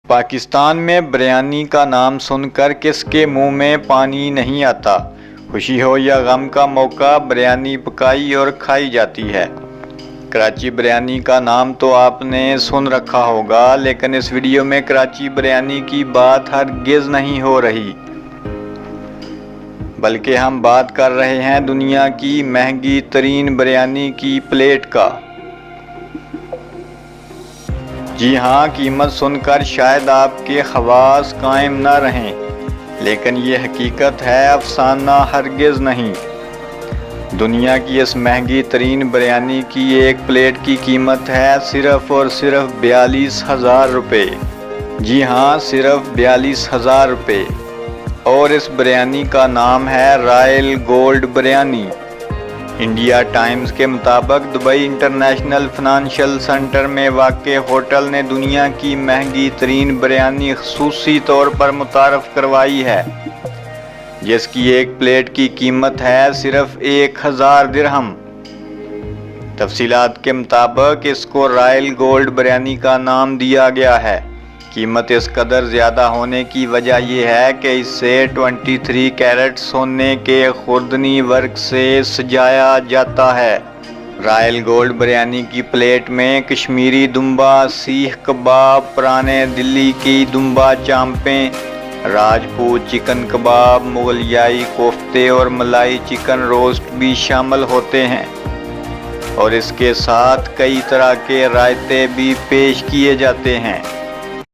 پاکستان میں بریانی کا نام سن کر کس کے منہ میں پانی نہیں آتا؟ خوشی ہو یا غم کا موقع بریانی پکائی اور کھائی جاتی ہے۔ کراچی بریانی کا نام تو آپ نے سن رکھا ہوگا، لیکن اس ویڈیو میں کراچی بریانی کی بات ہرگز نہیں ہو رہی، بلکہ ہم بات کر رہے ہیں دنیا کی مہنگی ترین بریانی کی پلیٹ کا۔ جی ہاں، قیمت سن کر شاید آپ کے حواس قائم نہ رہیں، لیکن یہ حقیقت ہے، افسانہ ہرگز نہیں۔ دنیا کی اس مہنگی ترین بریانی کی ایک پلیٹ کی قیمت ہے صرف اور صرف 42,000 روپے۔ جی ہاں، صرف 42,000 روپے۔ اور اس بریانی کا نام ہے Royal gold biryani. India Times کے مطابق دبئی انٹرنیشنل فنانشل سینٹر میں واقع ہوٹل نے دنیا کی مہنگی ترین بریانی خصوصی طور پر متعارف کروائی ہے، جس کی ایک پلیٹ کی قیمت ہے صرف 1,000 درہم۔ تفصیلات کے مطابق اس کو رائل گولڈ بریانی کا نام دیا گیا ہے۔ قیمت اس قدر زیادہ ہونے کی وجہ یہ ہے کہ اسے 23 کیرٹ سونے کے خوردنی ورق سے سجایا جاتا ہے۔ رائل گولڈ بریانی کی پلیٹ میں کشمیری دمبا، سیخ کباب، پرانے دلی کی دمبا چامپیں، راجپوت چکن کباب، مغلیائی کوفتے اور ملائی چکن روسٹ بھی شامل ہوتے ہیں، اور اس کے ساتھ کئی طرح کے رائتے بھی پیش کیے جاتے ہیں۔